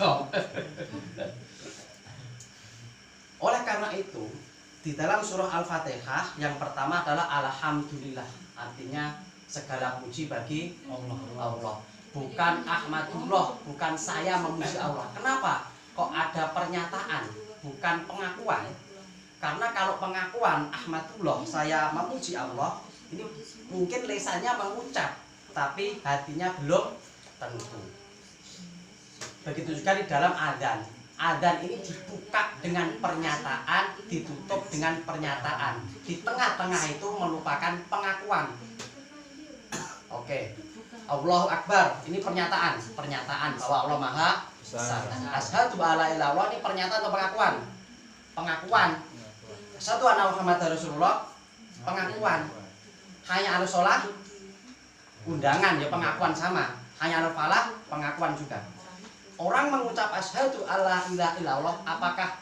cocok. Oleh karena itu, di dalam surah Al-Fatihah yang pertama adalah Alhamdulillah, artinya segala puji bagi Allah. Bukan Ahmadullah, bukan saya memuji Allah. Kenapa? Kok ada pernyataan, bukan pengakuan? Karena kalau pengakuan Ahmadullah, saya memuji Allah, ini mungkin lisannya mengucap, tapi hatinya belum tentu. Begitu juga di dalam adzan. Adzan ini dibuka dengan pernyataan, ditutup dengan pernyataan. Di tengah-tengah itu merupakan pengakuan. Oke. Allahu Akbar, ini pernyataan bahwa Allah Maha Besar. Asyhadu alla ilaha illallah, ini pernyataan atau pengakuan? Pengakuan. Asyhadu anna Muhammadar Rasulullah, pengakuan. Hayya 'alas shalah, undangan ya, pengakuan sama. Hayya 'alal falah, pengakuan juga. Orang mengucap asyhadu alla ilaha illallah, apakah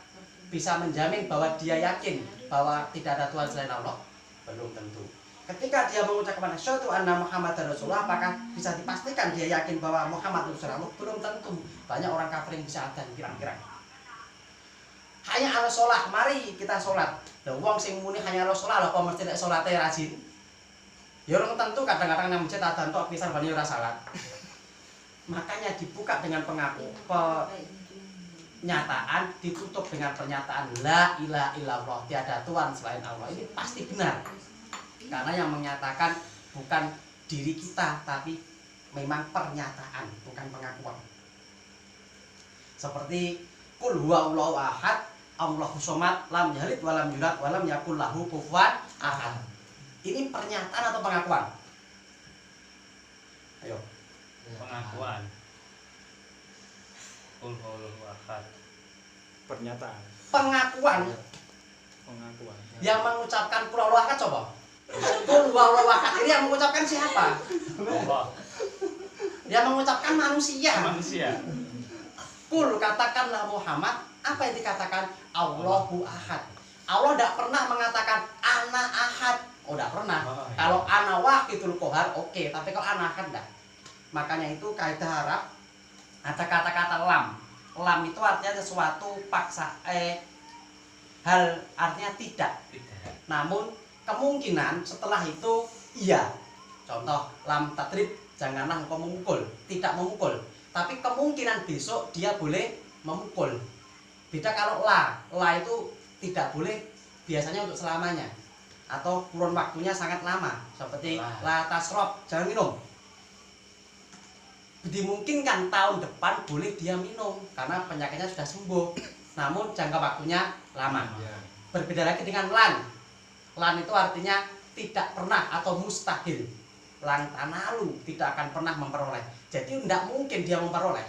bisa menjamin bahwa dia yakin bahwa tidak ada Tuhan selain Allah? Belum tentu. Ketika dia mengucapkan asyhadu anna Muhammadar Rasulullah, apakah bisa dipastikan dia yakin bahwa Muhammad Rasulullah? Belum tentu. Banyak orang kafir yang bisa adzan kira-kira. Hayya 'alas shalah, mari kita sholat. Lah wong sing muni hayya 'alas shalah lho kok mesti nek salate rajin. Ya orang tentu kadang-kadang nang masjid adzan tok pisan bani ora salat. Makanya dibuka dengan pernyataan, ditutup dengan pernyataan la ilaha illallah, tiada Tuhan selain Allah. Ini pasti benar. Karena yang menyatakan bukan diri kita, tapi memang pernyataan, bukan pengakuan. Seperti qul huwallahu ahad, Allahus shomad, lam yalid walam yulad walam yakul lahu kufuwan ahad. Ini pernyataan atau pengakuan? Ayo. Pengakuan. Qul huwallahu ahad. Pernyataan. Pengakuan. Pengakuan. Yang mengucapkan qul huwallahu ahad coba. Qul huwallahu ahad ini yang mengucapkan siapa? Allah. Yang mengucapkan manusia. Manusia. Qul, katakanlah Muhammad, apa yang dikatakan? Allahu ahad. Allah tidak pernah mengatakan ana ahad. Oh, tidak pernah. Kalau ana wahidul qahar oke, tapi kalau ana ahad enggak. Makanya itu kaidah Arab ada kata-kata lam. Lam itu artinya sesuatu paksa hal, artinya tidak. Namun kemungkinan setelah itu iya. Contoh lam tadrib, janganlah engkau memukul, tidak memukul. Tapi kemungkinan besok dia boleh memukul. Beda kalau la itu tidak boleh biasanya untuk selamanya atau kurun waktunya sangat lama, seperti la tasrob, jangan minum. Dimungkinkan tahun depan boleh dia minum karena penyakitnya sudah sembuh, namun jangka waktunya lama. Berbeda lagi dengan lan. Lan itu artinya tidak pernah atau mustahil. Lan tanalu, tidak akan pernah memperoleh. Jadi tidak mungkin dia memperoleh.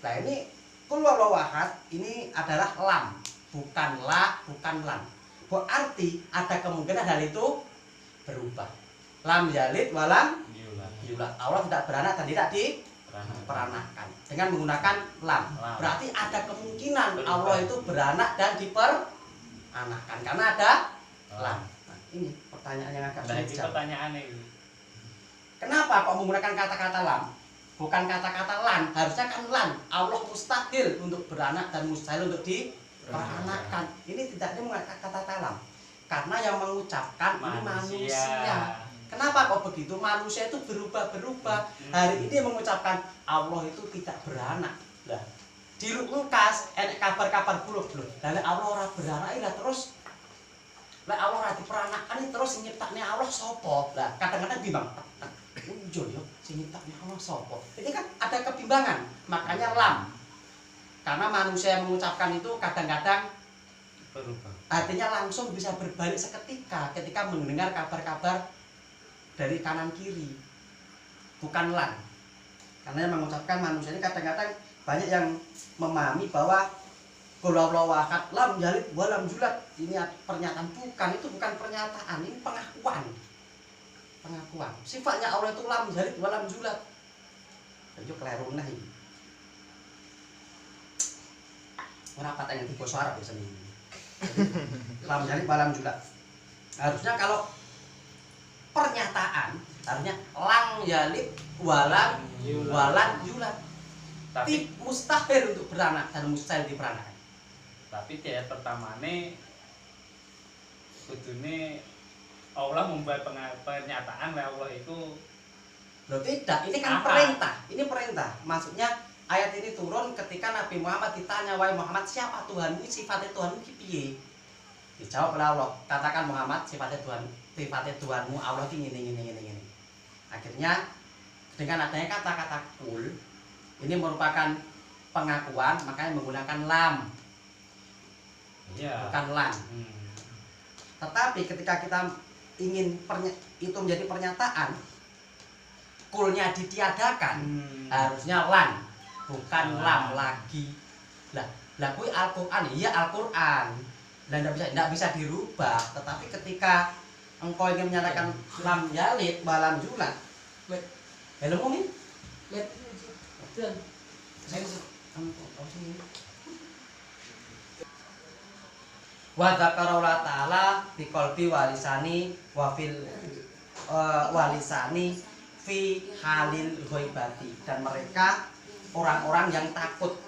Nah ini qul huwallahu ahad, ini adalah lam, bukan la, bukan lan. Berarti ada kemungkinan hal itu berubah. Lam yalid walam yulad. Allah tidak beranak dan tidak diperanakan dengan menggunakan lam. Berarti ada kemungkinan Allah itu beranak dan diperanakan karena ada lam. Nah, ini pertanyaan yang agak sulit dijawab. Pertanyaan ini. Kenapa kok menggunakan kata-kata lam? Bukan kata-kata lan. Harusnya kan lan. Allah mustahil untuk beranak dan mustahil untuk diperanakan. Ini tidak menggunakan kata-kata lam. Karena yang mengucapkan ini manusia. Kenapa kok begitu? Manusia itu berubah-berubah. Hari ini mengucapkan Allah itu tidak beranak. Lah, di Lukas enek kabar-kabar buluh-buluh. Lah Allah ora beranak lah terus lah Allah ora diperanakan terus nyiptakne Allah sapa? Lah kadang-kadang bimbang. Unjo yo sing nyiptakne Allah sapa? Ini kan ada kebimbangan. Makanya lam. Karena manusia yang mengucapkan itu kadang-kadang Berubah. artinya langsung bisa berbalik seketika ketika mendengar kabar-kabar dari kanan kiri, bukan lan. Karena yang mengucapkan manusia ini kadang-kadang banyak yang memahami bahwa qul huwallahu ahad, lam yalid walam yulad, ini pernyataan, itu bukan pernyataan, ini pengakuan. Pengakuan. Sifatnya Allah itu lam yalid walam yulad. Itu keliru nah ini. Ora patah yang di basa Arab biasanya. Lam yalid walam yulad. Harusnya kalau pernyataan harusnya lang yalid walam yulad. Tapi mustahil untuk beranak dan mustahil diperanakan. tapi di ayat pertamane kudune Allah membuat pernyataan bahwa Allah itu Loh tidak, ini kan Apa? perintah. Ini perintah. Maksudnya ayat ini turun ketika Nabi Muhammad ditanya, "Wahai Muhammad, siapa Tuhanmu? Sifatnya Tuhanmu ki piye?" Dijawab oleh Allah, "Katakan Muhammad, sifatnya Tuhanmu Allah ki ngene. Akhirnya dengan adanya kata-kata kul, ini merupakan pengakuan, makanya menggunakan lam, iya. bukan lan. Tetapi ketika kita ingin itu menjadi pernyataan, kulnya ditiadakan, harusnya lan, bukan lam lagi. Lah kuwi Al-Qur'an, iya Al-Qur'an. Lah enggak bisa dirubah, tetapi ketika engkau ingin menyatakan lam yalid balam julat. Hello Mumin. Lihat. Tuan. Wa dzakara Allah taala bi qalbi walisani wa fil walisani fi halil ghaibati, dan mereka orang-orang yang takut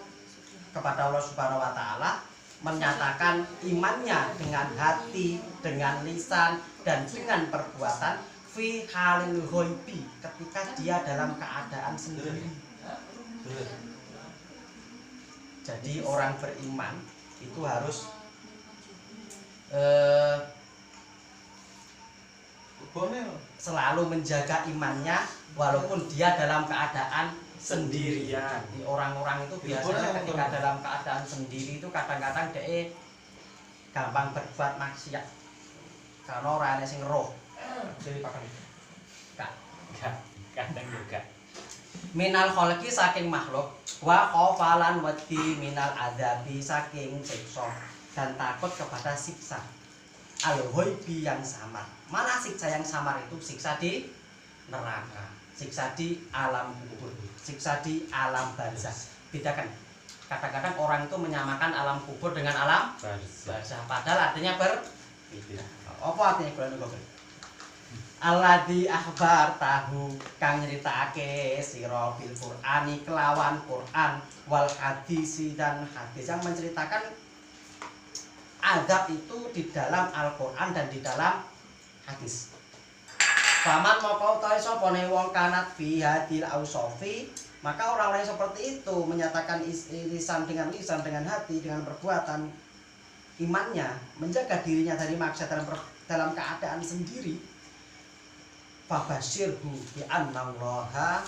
kepada Allah Subhanahu wa taala menyatakan imannya dengan hati, dengan lisan dan dengan perbuatan fi halil ghaibi, ketika dia dalam keadaan sendiri. Jadi orang beriman itu harus selalu menjaga imannya walaupun dia dalam keadaan sendirian. Di orang-orang itu biasanya ketika dalam keadaan sendiri itu kadang-kadang dia gampang berbuat maksiat karena orang yang sing roh. Jadi pakai Kadang juga. minal kholqi saking makhluk, wa khofalan wedi minal adabi saking siksa, dan takut kepada siksa al-ghaibi yang samar. Mana siksa yang samar itu? Siksa di neraka, siksa di alam kubur, siksa di alam barzah. Bedakan. Kadang-kadang orang itu menyamakan alam kubur dengan alam barzah, padahal artinya berbeda. Apa artinya bulan kubur? Alladzi akhbar tahu kang nyeritakake sira bil Qur'ani kelawan Qur'an wal hadisi dan hadis, yang menceritakan azab itu di dalam Al-Qur'an dan di dalam hadis. Paman moko utahe sapa ne wong kanat fi hadil ausofi, maka orang-orang seperti itu menyatakan lisan dengan hati, dengan perbuatan imannya, menjaga dirinya dari maksiat dalam keadaan sendiri. Fabashirhu bi annallaha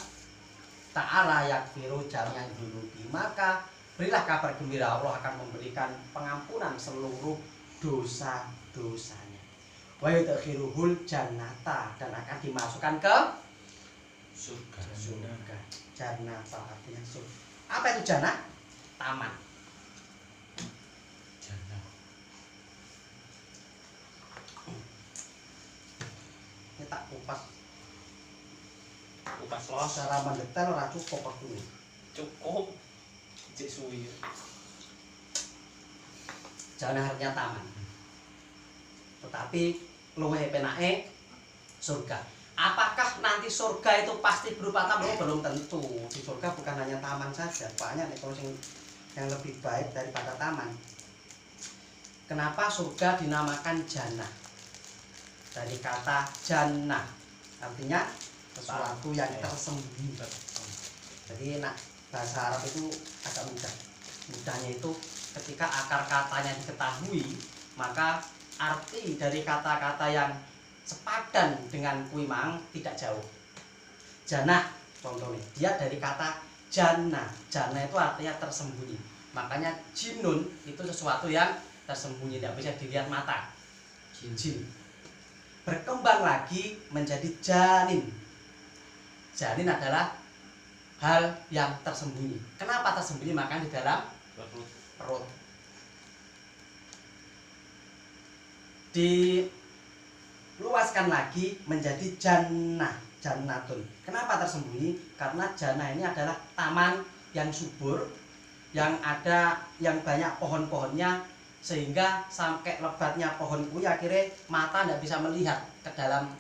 ta'ala yakfiru jami'an dzunubi, maka berilah kabar gembira, Allah akan memberikan pengampunan seluruh dosa-dosanya. Wa yudkhiluhul jannata, dan akan dimasukkan ke surga. Jannata artinya surga. Apa itu jannah? Taman. Ini tak kupas los secara mendetail ora cukup aku. cukup cek suwi. Jannah artinya taman. Tetapi luwih penake surga. Apakah nanti surga itu pasti berupa taman? Belum tentu. Di surga bukan hanya taman saja, banyak nih yang lebih baik daripada taman. Kenapa surga dinamakan jannah? Dari kata jannah, artinya sesuatu yang tersembunyi. Jadi bahasa Arab itu agak mudah. Mudahnya itu ketika akar katanya diketahui, maka arti dari kata-kata yang sepadan dengan kuimang tidak jauh. Jannah contohnya, dia dari kata jannah. Jannah itu artinya tersembunyi. Makanya jinun itu sesuatu yang tersembunyi, tidak bisa dilihat mata. Jin. Berkembang lagi menjadi janin. Janin adalah hal yang tersembunyi. Kenapa tersembunyi? Maka di dalam perut. Diluaskan lagi menjadi jannah, jannatun. Kenapa tersembunyi? Karena jannah ini adalah taman yang subur, yang banyak pohon-pohonnya, sehingga sampai lebatnya pohon kuwi akhirnya mata tidak bisa melihat ke dalam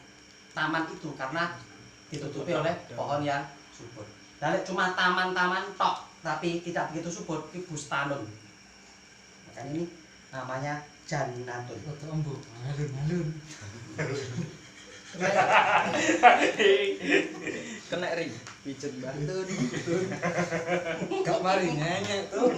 taman itu karena ditutupi oleh pohon yang subur. Dan cuma taman-taman tok, tapi tidak begitu subur, ini bustanun. Makanya ini namanya jannatun. Foto embu. Alun-alun. Kena ring, pijet batun. Gak mari nyanyi tuh.